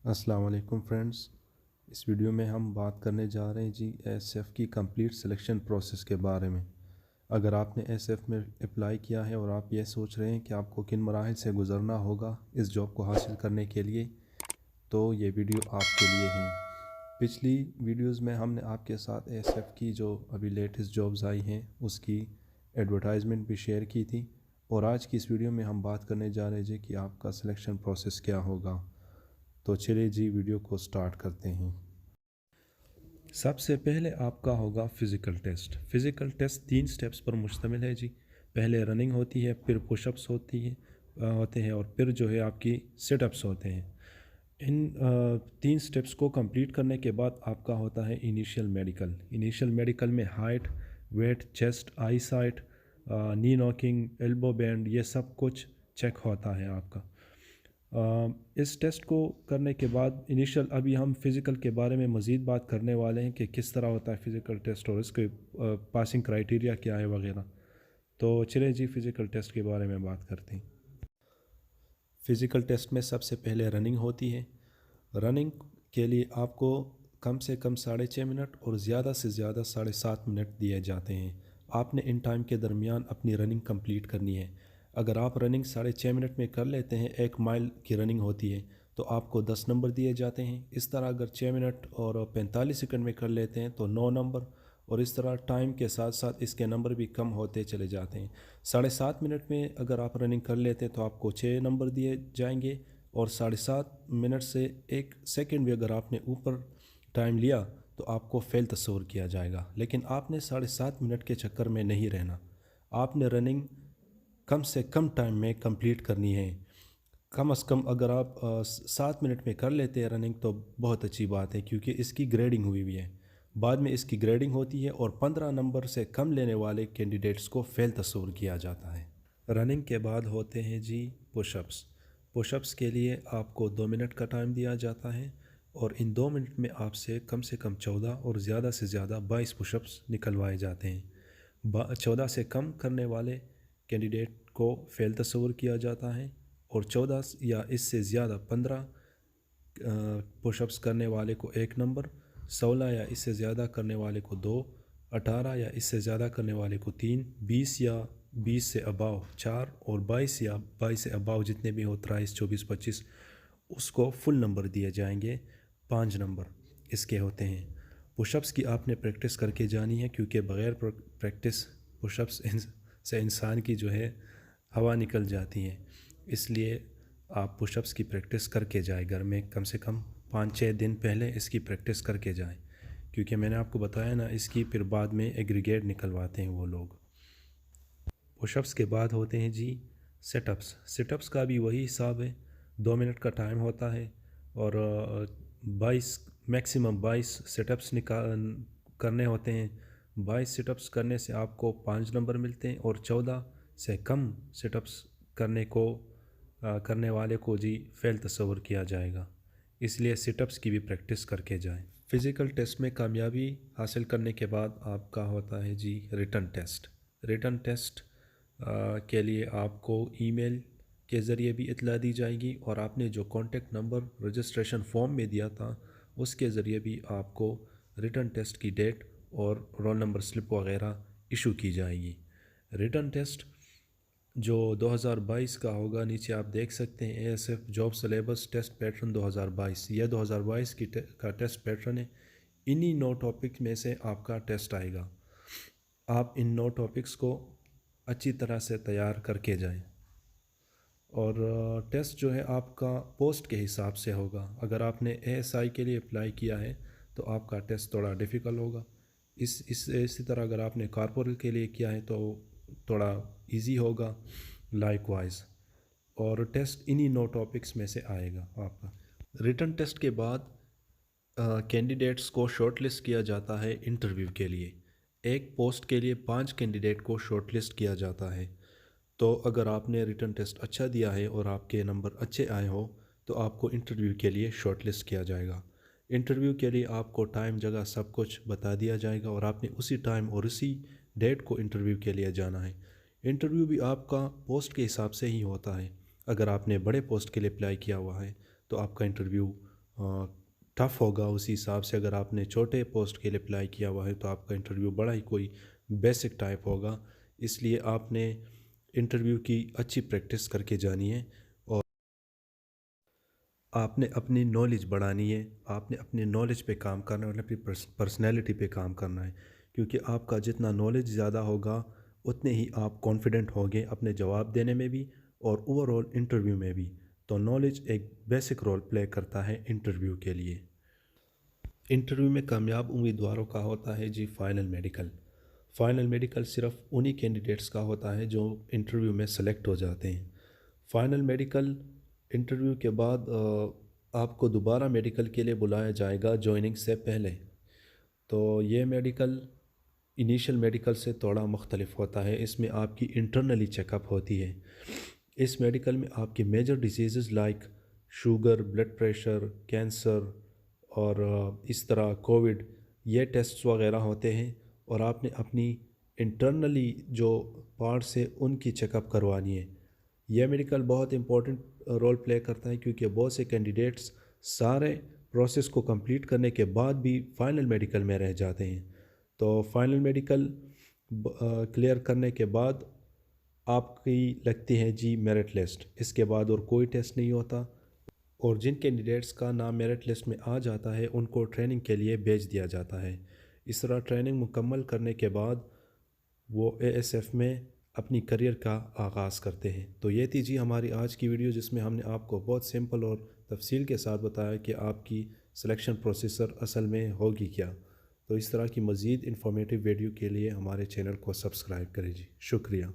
अस्सलाम वालेकुम फ्रेंड्स। इस वीडियो में हम बात करने जा रहे हैं जी एसएफ की कंप्लीट सिलेक्शन प्रोसेस के बारे में। अगर आपने एसएफ में अप्लाई किया है और आप ये सोच रहे हैं कि आपको किन मराहिल से गुज़रना होगा इस जॉब को हासिल करने के लिए, तो ये वीडियो आपके लिए है। पिछली वीडियोस में हमने आपके साथ एसएफ की जो अभी लेटेस्ट जॉब्स आई हैं उसकी एडवर्टाइजमेंट भी शेयर की थी, और आज की इस वीडियो में हम बात करने जा रहे हैं जी कि आपका सिलेक्शन प्रोसेस क्या होगा। तो चलिए जी वीडियो को स्टार्ट करते हैं। सबसे पहले आपका होगा physical test. Physical test 3 steps पर मुश्तमिल है जी। पहले रनिंग होती है, फिर पुशअप्स होते हैं और फिर जो है आपकी सिटअप्स होते हैं। इन 3 स्टेप्स को कंप्लीट करने के बाद आपका होता है इनिशियल मेडिकल। इनिशियल मेडिकल में हाइट, वेट, चेस्ट, आई साइट, नी नॉकिंग, एल्बो बैंड, ये सब कुछ चेक होता है आपका। इस टेस्ट को करने के बाद इनिशियल, अभी हम फ़िज़िकल के बारे में मज़ीद बात करने वाले हैं कि किस तरह होता है फ़िज़िकल टेस्ट और इसके पासिंग क्राइटेरिया क्या है वगैरह। तो चलिए जी फ़िज़िकल टेस्ट के बारे में बात करते हैं। फ़िज़िकल टेस्ट में सबसे पहले रनिंग होती है। रनिंग के लिए आपको कम से कम 6.5 मिनट और ज़्यादा से ज़्यादा 7.5 मिनट दिए जाते हैं। आपने इन टाइम के दरमियान अपनी रनिंग कंप्लीट करनी है। अगर आप रनिंग 6.5 मिनट में कर लेते हैं, 1 माइल की रनिंग होती है, तो आपको 10 नंबर दिए जाते हैं। इस तरह अगर 6 मिनट और 45 सेकंड में कर लेते हैं तो 9 नंबर, और इस तरह टाइम के साथ साथ इसके नंबर भी कम होते चले जाते हैं। 7.5 मिनट में अगर आप रनिंग कर लेते हैं तो आपको 6 नंबर दिए जाएंगे, और 7.5 मिनट से 1 सेकंड भी अगर आपने ऊपर टाइम लिया तो आपको फ़ेल तस्वर किया जाएगा। लेकिन आपने 7.5 मिनट के चक्कर में नहीं रहना। आपने रनिंग कम से कम टाइम में कंप्लीट करनी है। कम अज़ कम अगर आप 7 मिनट में कर लेते हैं रनिंग तो बहुत अच्छी बात है, क्योंकि इसकी ग्रेडिंग हुई हुई है। बाद में इसकी ग्रेडिंग होती है और 15 नंबर से कम लेने वाले कैंडिडेट्स को फ़ेल तस्वर किया जाता है। रनिंग के बाद होते हैं जी पुशअप्स। पुशअप्स के लिए आपको 2 मिनट का टाइम दिया जाता है, और इन 2 मिनट में आपसे कम 14 और ज़्यादा से ज़्यादा 22 पुशअप्स निकलवाए जाते हैं। 14 से कम करने वाले कैंडिडेट को फ़ेल तस्वर किया जाता है, और 14 या इससे ज़्यादा 15 पुशअप्स करने वाले को 1 नंबर, 16 या इससे ज़्यादा करने वाले को 2, 18 या इससे ज़्यादा करने वाले को 3, 20 या 20 से अबाव 4, और 22 या 22 से अबाव जितने भी हो 23, 24, 25, उसको फुल नंबर दिए जाएंगे। 5 नंबर इसके होते हैं। पुशअप्स की आपने प्रैक्टिस करके जानी है, क्योंकि बग़ैर प्रैक्टिस पुशअप्स से इंसान की जो है हवा निकल जाती है। इसलिए आप पुशअप्स की प्रैक्टिस करके जाएं घर में, कम से कम 5-6 दिन पहले इसकी प्रैक्टिस करके जाएं, क्योंकि मैंने आपको बताया ना, इसकी फिर बाद में एग्रीगेट निकलवाते हैं वो लोग। पुशअप्स के बाद होते हैं जी सेटअप्स। सेटअप्स का भी वही हिसाब है, 2 मिनट का टाइम होता है, और 22 मैक्सिमम 22 सेटअप्स करने होते हैं। 22 सेटअप्स करने से आपको 5 नंबर मिलते हैं, और 14 से कम सेटअप्स करने वाले को जी फ़ेल तस्वर किया जाएगा। इसलिए सिटअप्स की भी प्रैक्टिस करके जाएं। फ़िज़िकल टेस्ट में कामयाबी हासिल करने के बाद आपका होता है जी रिटन टेस्ट। रिटन टेस्ट के लिए आपको ईमेल के ज़रिए भी इतला दी जाएगी, और आपने जो कॉन्टेक्ट नंबर रजिस्ट्रेशन फॉर्म में दिया था उसके ज़रिए भी आपको रिटन टेस्ट की डेट और रोल नंबर स्लिप वगैरह इशू की जाएगी। रिटन टेस्ट जो 2022 का होगा, नीचे आप देख सकते हैं ASF job syllabus test pattern 2022, यह 2022 का टेस्ट पैटर्न है। इन्हीं 9 टॉपिक में से आपका टेस्ट आएगा। आप इन 9 टॉपिक्स को अच्छी तरह से तैयार करके जाएं, और टेस्ट जो है आपका पोस्ट के हिसाब से होगा। अगर आपने एएसआई के लिए अप्लाई किया है तो आपका टेस्ट थोड़ा डिफ़िकल्ट होगा। इसी तरह अगर आपने कॉर्पोरल के लिए किया है तो थोड़ा इजी होगा लाइकवाइज, और टेस्ट इन्हीं 9 टॉपिक्स में से आएगा आपका। रिटन टेस्ट के बाद कैंडिडेट्स को शॉर्टलिस्ट किया जाता है इंटरव्यू के लिए। एक पोस्ट के लिए 5 कैंडिडेट को शॉर्टलिस्ट किया जाता है। तो अगर आपने रिटन टेस्ट अच्छा दिया है और आपके नंबर अच्छे आए हो तो आपको इंटरव्यू के लिए शॉर्टलिस्ट किया जाएगा। इंटरव्यू के लिए आपको टाइम, जगह सब कुछ बता दिया जाएगा, और आपने उसी टाइम और उसी डेट को इंटरव्यू के लिए जाना है। इंटरव्यू भी आपका पोस्ट के हिसाब से ही होता है। अगर आपने बड़े पोस्ट के लिए अप्लाई किया हुआ है तो आपका इंटरव्यू टफ़ होगा। उसी हिसाब से अगर आपने छोटे पोस्ट के लिए अप्लाई किया हुआ है तो आपका इंटरव्यू बड़ा ही कोई बेसिक टाइप होगा। इसलिए आपने इंटरव्यू की अच्छी प्रैक्टिस करके जानी है और आपने अपनी नॉलेज बढ़ानी है। आपने अपने नॉलेज पे काम करना है और अपनी पर्सनैलिटी पे काम करना है, क्योंकि आपका जितना नॉलेज ज़्यादा होगा उतने ही आप कॉन्फिडेंट होंगे अपने जवाब देने में भी और ओवरऑल इंटरव्यू में भी। तो नॉलेज एक बेसिक रोल प्ले करता है इंटरव्यू के लिए। इंटरव्यू में कामयाब उम्मीदवारों का होता है जी फ़ाइनल मेडिकल। फ़ाइनल मेडिकल सिर्फ उन्हीं कैंडिडेट्स का होता है जो इंटरव्यू में सेलेक्ट हो जाते हैं। फ़ाइनल मेडिकल इंटरव्यू के बाद आपको दोबारा मेडिकल के लिए बुलाया जाएगा जॉइनिंग से पहले। तो ये मेडिकल इनिशियल मेडिकल से थोड़ा मुख्तलिफ होता है। इसमें आपकी इंटरनली चेकअप होती है। इस मेडिकल में आपकी major disease like sugar, blood pressure, cancer और इस तरह कोविड, ये टेस्ट्स वगैरह होते हैं और आपने अपनी इंटरनली जो पार्ट्स है उनकी चेकअप करवानी है। यह मेडिकल बहुत इंपॉर्टेंट रोल प्ले करता है, क्योंकि बहुत से कैंडिडेट्स सारे प्रोसेस को कंप्लीट करने के बाद भी फाइनल मेडिकल में रह जाते हैं। तो फाइनल मेडिकल क्लियर करने के बाद आपकी लगती है जी मेरिट लिस्ट। इसके बाद और कोई टेस्ट नहीं होता और जिन कैंडिडेट्स का नाम मेरिट लिस्ट में आ जाता है उनको ट्रेनिंग के लिए भेज दिया जाता है। इस तरह ट्रेनिंग मुकम्मल करने के बाद वो एएसएफ में अपनी करियर का आगाज़ करते हैं। तो ये थी जी हमारी आज की वीडियो, जिसमें हमने आपको बहुत सिंपल और तफसील के साथ बताया कि आपकी सिलेक्शन प्रोसेसर असल में होगी क्या। तो इस तरह की मज़ीद इंफॉर्मेटिव वीडियो के लिए हमारे चैनल को सब्सक्राइब करें जी। शुक्रिया।